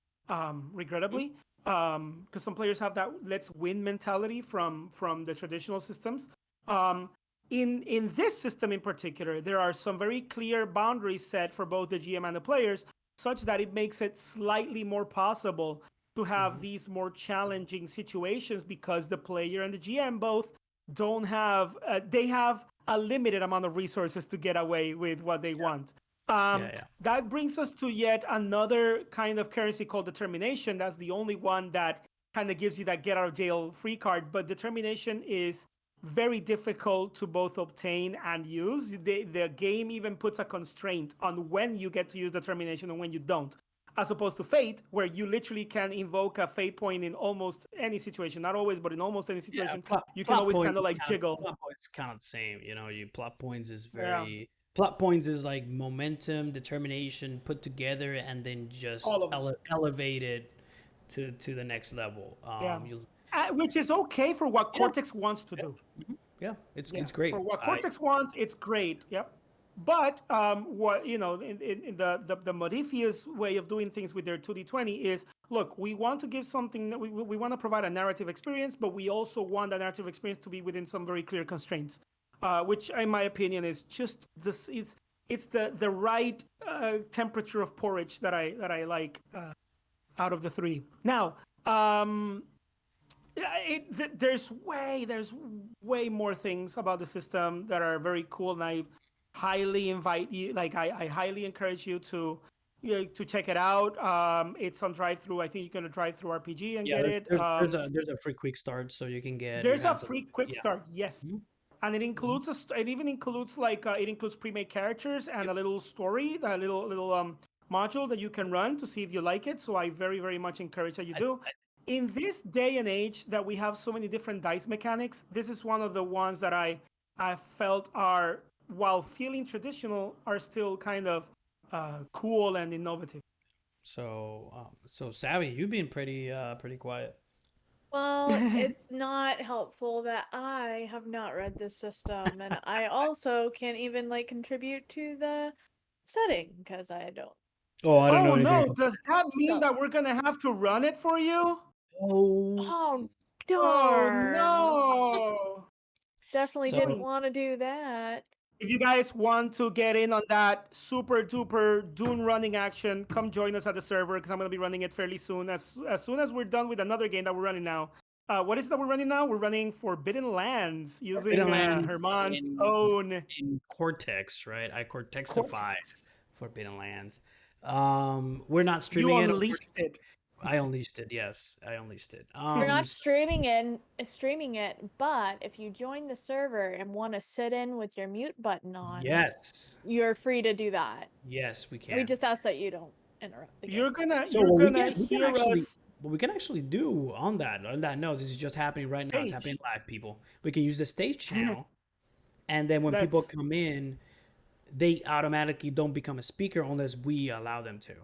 regrettably, because some players have that let's win mentality from the traditional systems. Um, in this system in particular, there are some very clear boundaries set for both the GM and the players, such that it makes it slightly more possible to have these more challenging situations because the player and the GM both don't have they have a limited amount of resources to get away with what they want. Yeah. That brings us to yet another kind of currency called determination. That's the only one that kind of gives you that get out of jail free card. But determination is very difficult to both obtain and use. The game even puts a constraint on when you get to use determination and when you don't, as opposed to fate, where you literally can invoke a fate point in almost any situation. Not always, but in almost any Yeah, situation, you can plot always point kind of like jiggle. plot points kind of the same. You know, you plot points is Yeah, very plot points is like momentum, determination put together, and then just all of it. elevated to the next level. Yeah, You which is okay for what yeah Cortex wants to yeah do. yeah. Yeah, It's for great. what I Cortex wants, it's great. Yep. But what in the Modiphius way of doing things with their 2d20 is, look, we want to give something that we want to provide a narrative experience, but we also want that narrative experience to be within some very clear constraints, which, in my opinion, is just this. It's the right temperature of porridge that I like out of the three. Now, um, there's way more things about the system that are very cool, and I highly invite you, like I highly encourage you to to check it out. It's on drive through. I think you can go to drive through RPG and yeah. get it. There's a free quick start, so you can get your There's a hands on. free quick Yeah. start, yes, Mhm, and it mhm. includes it even includes like it includes pre-made characters and Yep. a little story, a little module that you can run to see if you like it. So I very much encourage that you I, do. In this day and age that we have so many different dice mechanics, this is one of the ones that I felt are, while feeling traditional, are still kind of cool and innovative. So Savvy, you've been pretty quiet. Well, it's not helpful that I have not read this system, and I also can't even like contribute to the setting because I don't Oh, I don't know Oh anything. no, does that mean So, that we're gonna have to run it for you? Oh, oh Oh darn! no. Definitely so didn't So want to do that. if you guys want to get in on that super duper Dune running action, come join us at the server because I'm going to be running it fairly soon. As soon as we're done with another game that we're running now. What is it that we're running now? We're running Forbidden Lands using Forbidden Lands Herman's in own Cortex, right? I Cortexify Cortex. Forbidden Lands. We're not You streaming it. unleashed it. I unleashed it. Yes, I unleashed it. We're not streaming it, but if you join the server and want to sit in with your mute button on, Yes, you're free to do that. yes, we We can. just ask that you don't interrupt the game. So You're what gonna we can hear actually us what we can actually do on that note, this is just happening right now. It's happening page. live, people. We can use the stage channel, and then when people Let's come in, they automatically don't become a speaker unless we allow them to.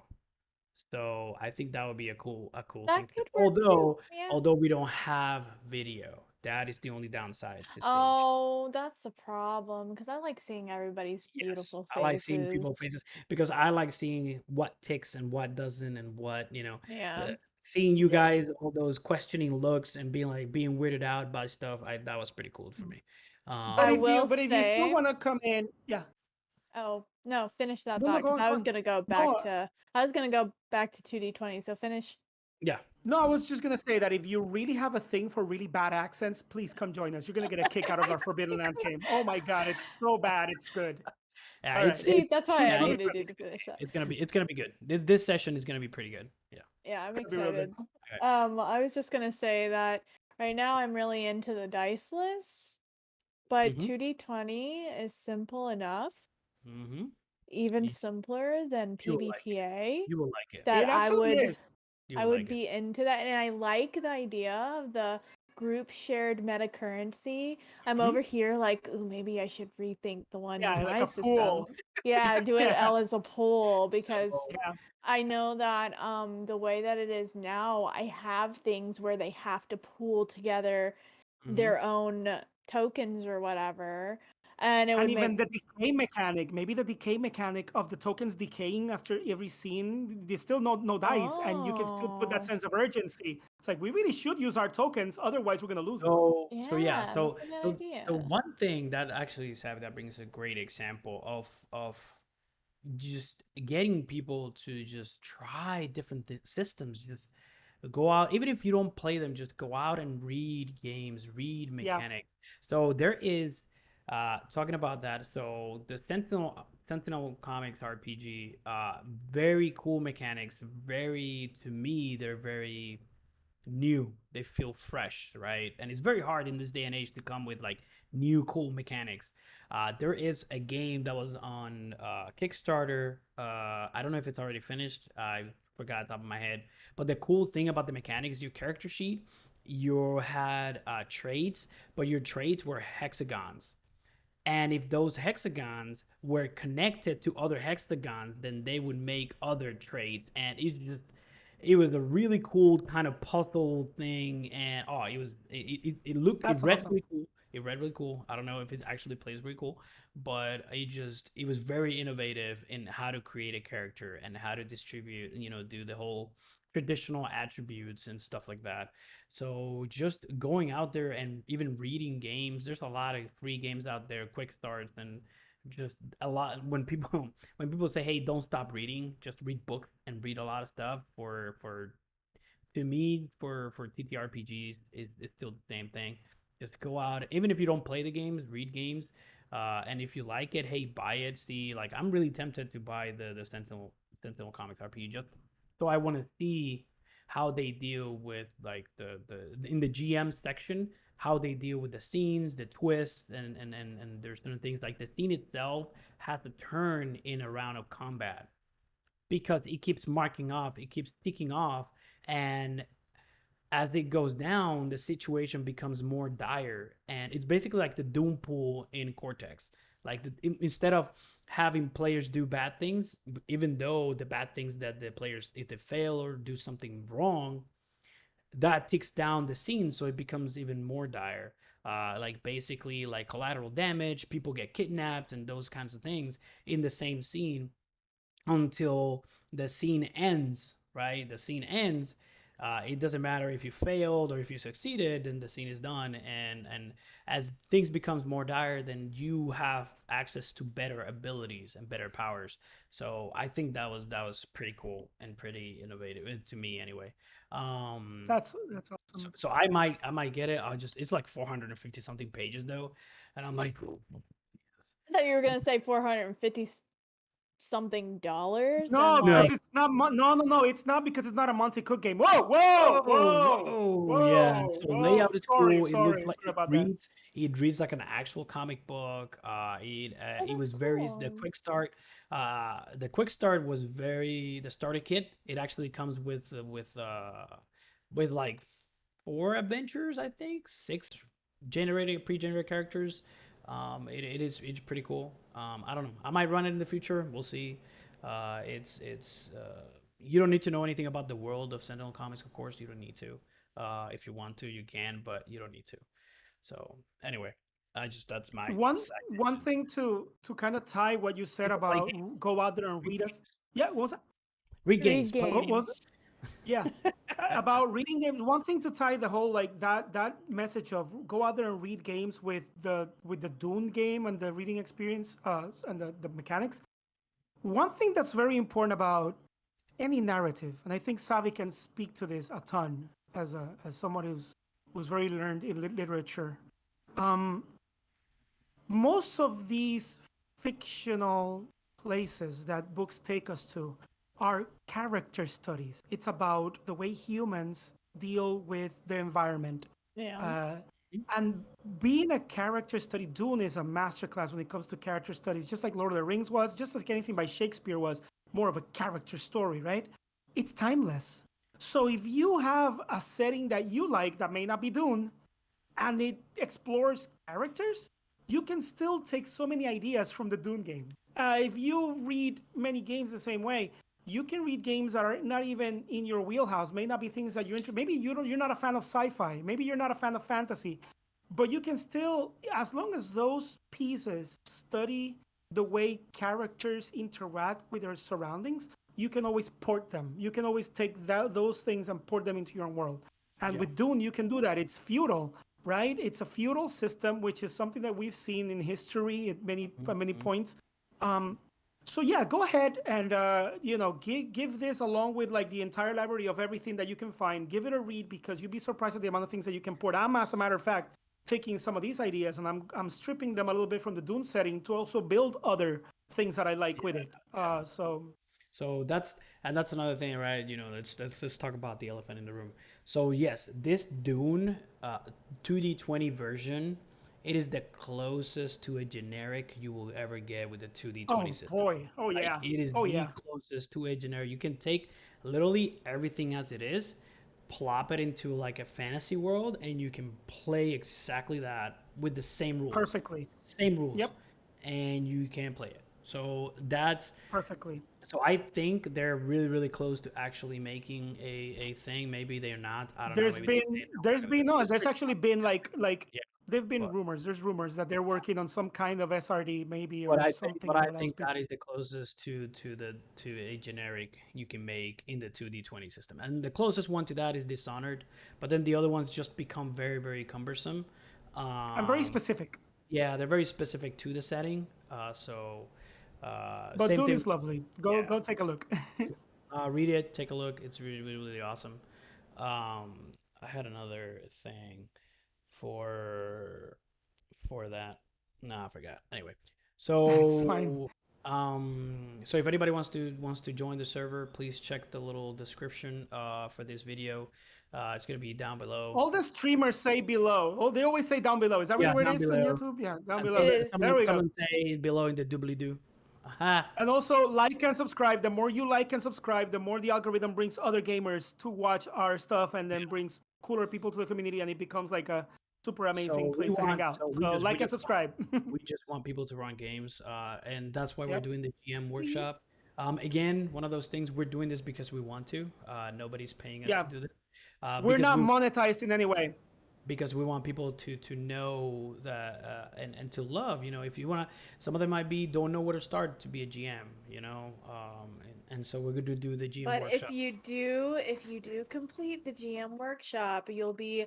So I think that would be a cool That thing to do. could work too. Yeah. Although we don't have video, that is the only downside to stage. Oh, that's a problem because I like seeing everybody's Yes, beautiful I like seeing people faces. faces because I like seeing what ticks and what doesn't and what, Yeah. seeing you yeah. guys all those questioning looks and being weirded out by stuff. I That was pretty cool for me. But I Um, will if you still say, want to come in, yeah. oh, no, finish that No, thought go because on, go on. No, I was gonna go back to 2d20, so finish. yeah. no, I was just gonna say that if you really have a thing for really bad accents, please come join us. You're gonna get a kick out of our Forbidden Lands game. Oh my god, it's so bad, it's good. Yeah, All right, See, that's why I to the needed credit. you to finish that. it's gonna be good. This session is gonna be pretty good. Yeah. Yeah, I'm It's gonna be real good. excited. Okay. I was just gonna say that right now I'm really into the dice list, but Mhm. 2d20 is simple enough, Mhm. even You, simpler than you will like it. PBTA, You will like it. that It actually is. You I will would like it. be into that, and I like the idea of the group shared meta currency. I'm Mhm. over here like, ooh, maybe I should rethink the one in Yeah, like my a system. pool. Yeah, do it Yeah, all as a poll So because yeah. I know that the way that it is now, I have things where they have to pool together Hmm. their own tokens or whatever, and it And would make even the decay mechanic, maybe the decay mechanic of the tokens decaying after every scene, there's still no dice, and you can still put that oh sense of urgency. It's like we really should use our tokens, otherwise we're gonna lose it. So yeah, yeah, that's a good so idea. one thing that actually, Sav, that brings a great example of just getting people to just try different systems. Just go out, even if you don't play them, just go out and read games, read Yeah, mechanics. So there is, talking about that. So the Sentinel Comics RPG, very cool mechanics. Very, to me, they're very new. They feel fresh, right? And it's very hard in this day and age to come with like new cool mechanics. There is a game that was on Kickstarter. I don't know if it's already finished. I forgot the top of my head. But the cool thing about the mechanics, your character sheet, you had traits, but your traits were hexagons. And if those hexagons were connected to other hexagons, then they would make other traits. And it was a really cool kind of puzzle thing. And oh, it that's read awesome. really cool. It read really cool. I don't know if it actually plays really cool, but it was very innovative in how to create a character and how to distribute, do the whole traditional attributes and stuff like that. So just going out there and even reading games, there's a lot of free games out there, quick starts, and just a lot. When people say, "Hey, don't stop reading, just read books and read a lot of stuff," for to me, for TTRPGs is still the same thing. Just go out, even if you don't play the games, read games, and if you like it, hey, buy it. See, like I'm really tempted to buy the Sentinel Comics RPG just so I want to see how they deal with like the in the GM section, how they deal with the scenes, the twists, and there's certain things like the scene itself has to turn in a round of combat because it keeps marking off, it keeps ticking off, and as it goes down, the situation becomes more dire, and it's basically like the Doom pool in Cortex. Like instead of having players do bad things, even though the bad things that the players, if they fail or do something wrong, that ticks down the scene, so it becomes even more dire. Like basically like collateral damage, people get kidnapped, and those kinds of things in the same scene until the scene ends, right? The scene ends. It doesn't matter if you failed or if you succeeded, then the scene is done. And as things becomes more dire, then you have access to better abilities and better powers. So I think that was pretty cool and pretty innovative to me anyway. Um, That's so, awesome. so I might get it. It's like 450 something pages though, and I'm like, I thought you were gonna say 450 something dollars. I'm No, no. because like, it's not. No. It's not because it's not a Monte Cook game. Whoa, whoa, Whoa, whoa, whoa, yeah. whoa, So whoa. layout is Sorry, cool. It looks sorry, like sorry about that. it reads like an actual comic book. oh, It that's was very cool. the quick start was very the starter kit. It actually comes with like four adventures, I think, six generated pre-generated characters. It's pretty cool. I don't know. I might run it in the future. We'll see. It's you don't need to know anything about the world of Sentinel Comics, of course. You don't need to. If you want to, you can, but you don't need to. So anyway, that's my side One tangent. thing to kind of tie what you said People play about games. go out there and Read read us. games. Yeah, what was that? Read Read games. Play What games. was it? games. Yeah, about reading games. One thing to tie the whole like that message of go out there and read games with the Dune game and the reading experience and the mechanics. One thing that's very important about any narrative, and I think Savi can speak to this a ton as someone who's very learned in literature. Um, most of these fictional places that books take us to are character studies. It's about the way humans deal with their environment. Yeah. Uh, and being a character study, Dune is a masterclass when it comes to character studies, just like Lord of the Rings was, just like anything by Shakespeare was more of a character story, right? It's timeless. So if you have a setting that you like that may not be Dune, and it explores characters, you can still take so many ideas from the Dune game. If you read many games the same way, you can read games that are not even in your wheelhouse, may not be things that you're into. Maybe you're not a fan of sci-fi. Maybe you're not a fan of fantasy. but you can still, as long as those pieces study the way characters interact with their surroundings, you can always port them. You can always take those things and port them into your own world. And Yeah. with Dune, you can do that. It's feudal, right? It's a feudal system, which is something that we've seen in history at many Mhm. points. Um, so yeah, go ahead and give this along with like the entire library of everything that you can find. Give it a read because you'd be surprised at the amount of things that you can port. I'm, as a matter of fact, taking some of these ideas and I'm stripping them a little bit from the Dune setting to also build other things that I like with Yeah. it. Yeah. So So that's another thing, right? Let's talk about the elephant in the room. So yes, this Dune 2d20 version, it is the closest to a generic you will ever get with the 2d20 oh system. boy, oh Like yeah, it is oh the yeah, closest to a generic. You can take literally everything as it is, plop it into like a fantasy world, and you can play exactly that with the same rules. perfectly. Same rules, Yep, and you can play it. So that's perfectly. so I think they're really, really close to actually making a thing. Maybe they're not. I don't know. There's Maybe they say been no, we're not there's gonna do been it. no This is there's actually been like yeah, there've been but rumors. There's rumors that they're working on some kind of SRD maybe but or I think but something I that allows think that people. is the closest to a generic you can make in the 2d20 system. And the closest one to that is Dishonored, but then the other ones just become very, very cumbersome. I'm very Um, specific, yeah, they're very specific to the setting. but Same Dune thing. is lovely. Go Yeah, go take a look. read it, take a look. It's really, really, really awesome. I had another thing for that. No, I forgot. Anyway, That's fine. so if anybody wants to join the server, please check the little description for this video. It's gonna be down below. All the streamers say below. Oh, they always say down below. Is that Yeah, really where it down is on below. YouTube? Yeah, down And It below. is. There we go. someone say below in the doobly doo. Aha. And also like and subscribe. The more you like and subscribe, the more the algorithm brings other gamers to watch our stuff and then brings cooler people to the community and it becomes like a super amazing So we place to hang want, out. so So we like and just want, subscribe. we just want people to run games, and that's why we're Yep. doing the GM Please. workshop. Again, one of those things we're doing this because we want to. Nobody's paying us to Yeah. do this, We're because not monetized in any way. we want people to know that and to love. If you wanna, some of them might be don't know where to start to be a GM. And so we're going to do the GM But workshop. if you do complete the GM workshop, you'll be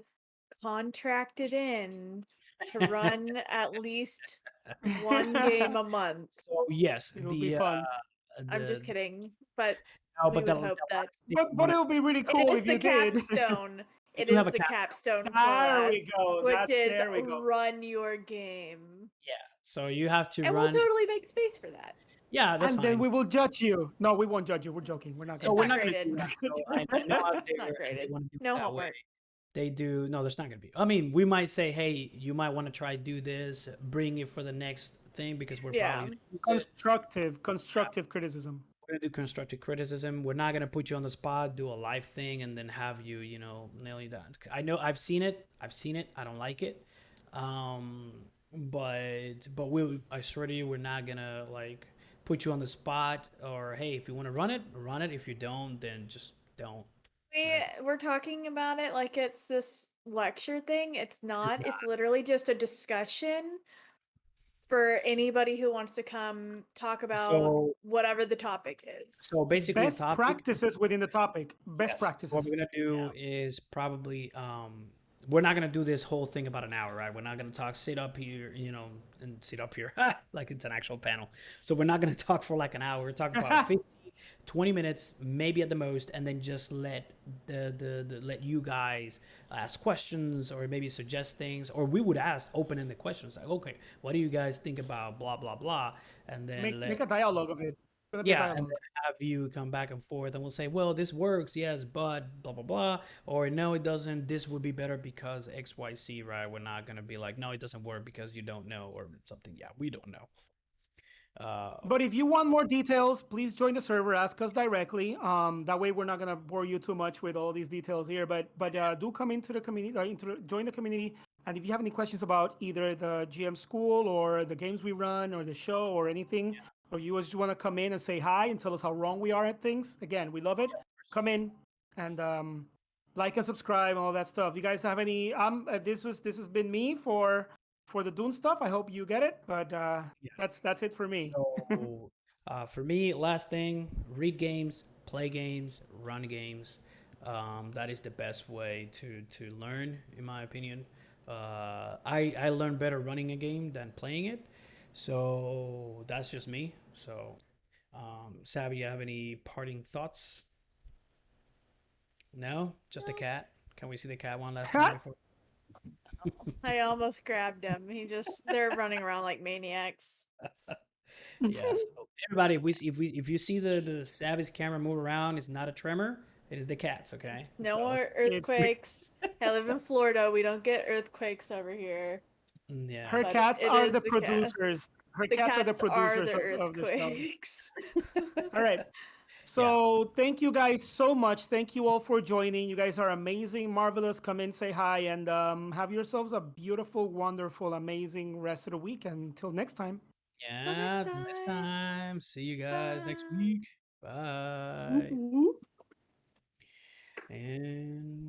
contracted in to run at least one game a month. So yes, It'll be fun. I'm just the kidding, but no, we but would the hope that last thing we But want to it'll be really it cool is if the you did. capstone. we It do have is a the cap. capstone for There us, we go. which is There we go. run your game. Yeah, so you have to And we'll run. totally make space for that. Yeah, that's And then fine. we will judge you. No, we won't judge you. We're joking. We're not So gonna It's we're not judge not gonna do graded. that. So I know out It's not there and they graded. want to do it No that way. homework. They do. No, there's not gonna be. I mean, we might say, hey, you might want to try do this, bring it for the next thing because we're Yeah. probably gonna use it. Constructive criticism. We're gonna do constructive criticism. We're not gonna put you on the spot, do a live thing, and then have you, nail you down. I know I've seen it. I've seen it. I don't like it. But I swear to you, we're not gonna like put you on the spot or hey, if you want to run it, run it. If you don't, then just don't. Right? We're talking about it like it's this lecture thing. It's It's not. not. It's literally just a discussion for anybody who wants to come talk about So whatever the topic is. so basically, the Best topic. practices within the topic. Best Yes. So what we're practices. gonna Yeah. do is probably we're not gonna do this whole thing about an hour, right? We're not gonna talk sit up here, and sit up here like it's an actual panel. So we're not gonna talk for like an hour. We're talking about 50, 20 minutes, maybe at the most, and then just let let you guys ask questions or maybe suggest things, or we would ask open-ended questions like, okay, what do you guys think about blah blah blah, and then Make a dialogue of it. Gonna be a yeah, and dialogue. then have you come back and forth, and we'll say, well, this works, yes, but blah blah blah, or no, it doesn't. This would be better because X, Y, Z, right? We're not gonna be like, no, it doesn't work because you don't know or something. Yeah, we don't know. But if you want more details, please join the server. Ask us directly. That way we're not gonna bore you too much with all these details here. But do come into the community, join the community. And if you have any questions about either the GM school or the games we run or the show or anything, or you just want to come in and say hi and tell us how wrong we are at things, again, we love it. Come in and like and subscribe and all that stuff. You guys have any? This has been me for the Dune stuff. I hope you get it, but Yeah. that's it for me. So, for me, last thing, read games, play games, run games. That is the best way to learn, in my opinion. I learn better running a game than playing it. So that's just me. So, Savvy, you have any parting thoughts? No? Just a No, cat? Can we see the cat one last time Cat? before? I almost grabbed him. They're running around like maniacs. Yeah. So everybody, if you see the Savvy's camera move around, it's not a tremor. It is the cats. Okay. No So more It's the, earthquakes. I live in Florida. We don't get earthquakes over here, yeah. her but cats it are is the the cat. producers. Her The cats are the cats are producers the of the show. earthquakes. All right. Yeah. So thank you guys so much. Thank you all for joining. You guys are amazing, marvelous. Come in, say hi, and have yourselves a beautiful, wonderful, amazing rest of the week. Until next time. Till next Yeah. Next time. time. See you guys next Bye. week. Whoop, Bye. whoop. And